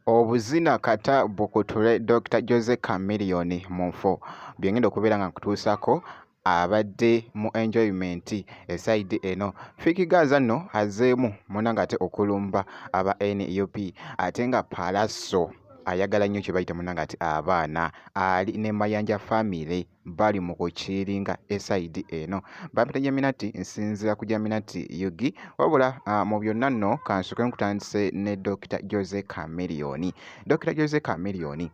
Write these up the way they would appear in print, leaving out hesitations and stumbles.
Obuzina kata bukutule Dr. Jose Chameleone mu nfo byengenda okubeera nga nkutuusako abadde mu enjoyment eside eno. Fikigaza nno azeemu munanga ate okulumba aba NUP ate nga Pallaso ayagala nnyo kye bayita munanga ati abaana ali ne Mayanja family bali mu kukiringa eside eno. Bampita Jaminati nsinzira ku Jaminati Yugi wabula mu byonna nno kansuke nkutandise ne Dr. Jose Chameleone. Dr. Jose Chameleone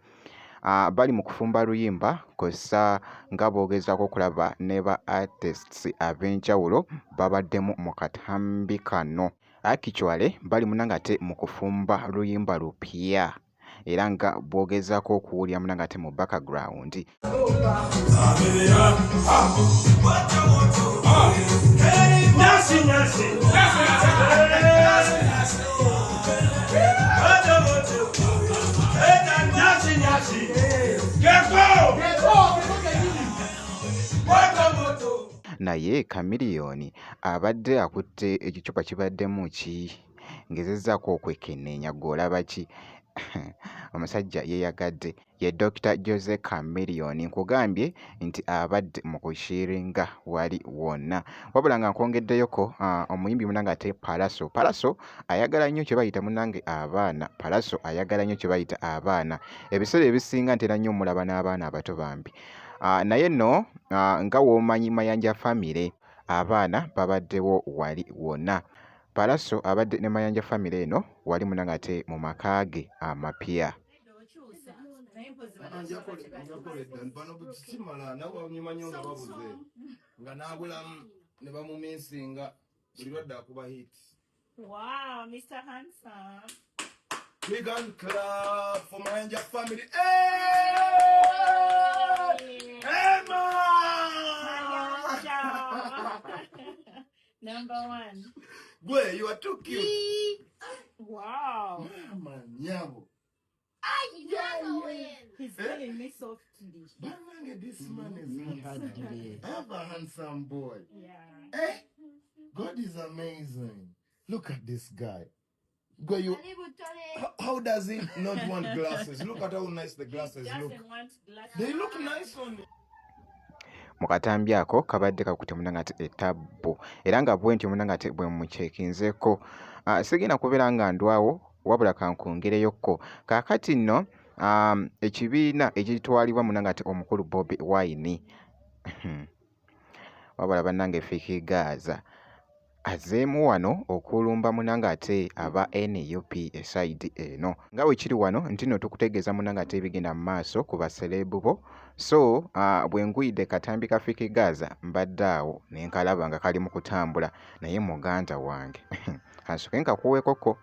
bali mu kufumba luyimba kosa nga boogezaako okulaba ne ba artists ab'enjawulo babaddemu mu katambi kano. Actually bali munanga ate mu kufumba luyimba lupya era nga boogezaako okuwulira munanga ate mu background. Naye Chameleone abadde akutte ekicupa kibaddemu ki ngezezzaako okwekenneenya gw'olaba ki? Omusajja yeeyagadde ye Dr. Jose Chameleone nkugambye nti abadde mu kushiringa wali wonna wabula nga nkwongeddeyoko omuyimbi munanga ate Pallaso ayagala nnyo kye bayita munange abaana. Pallaso ayagala nnyo kye bayita abaana, ebiseera ebisinga ntera nnyo omulaba n'abaana abato bambi. Naye nno nga w'omanyi Mayanja family abaana babaddewo wali wonna. Pallaso abadde ne Mayanja family eno wali munanga ate mu maka ge amapya. Wow, Mr. Handsome. Big hand clap for Mayanja family. Emma! Number one. Boy, you are too cute. Wow. Man, nyabo. He's feeling me softly. Banange, this man is handsome. Have a handsome boy. Yeah. Eh? God is amazing. Look at this guy. Boy, you. How does he not want glasses? Look at how nice the glasses look. Doesn't want glasses. They look nice on me. Mu katambi ako kabadde kakutte munanga ate etabbo era nga bwe ntyo munanga ate bwe mukyekinzeeko. Sigenda kubeera nga ndwawo wabula kankwongereyokko kaakati nno ekibiina ekitwalibwa munanga ate omukulu Bobi Wine wabula bannange Fikigaza azeemu wano okulumba munanga ate aba NUP eside eno. Nga bwe kiri wano nti nno tukutegeeza munanga ate ebigenda mu maaso ku baselebu bo. So bwe nguyidde katambi ka Fikigaza mbadde awo ne nkalaba nga kali mu kutambula naye muganda wange kansuke nkakuweekoko.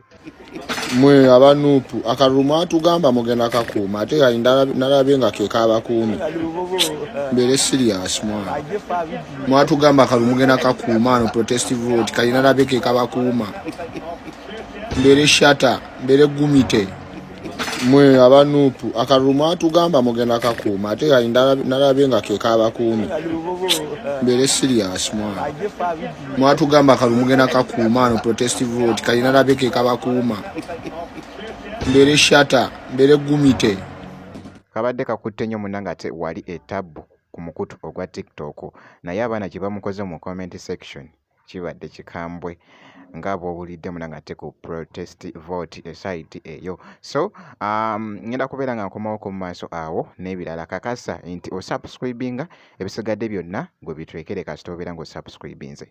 Mwe abanupu akalulu atugamba mugenda kakuuma ate kali nalabye nga ke kaabakuumi mbere serious mwana mwatugamba akalulu mugenda kakuuma ano protest vote kali nalabye ke kabakuuma mbere shata mbere gumite. Mwe abanupu akalulu atugamba mugenda kakuuma ate kali nalabye nga ke kaabakuumi mbere serious mwana mwatugamba akalulu mugenda kakuuma ano protest vote kali nalabye ke kabakuuma mbere shata mbere gumite. Kabadde kakutte nnyo munanga ate wali etabbu ku mukutu ogwa TikTok naye abaana kye bamukoze mu comment section kibadde kikambwe nga bw'owulidde munanga ate ku protest vote eside eyo. So ngenda kubeera nga nkomawoko mu maaso awo n'ebirala kakasa nti osubscribinga ebisigadde byonna gwe bitwekere kasita obeera ng'osubscribinze.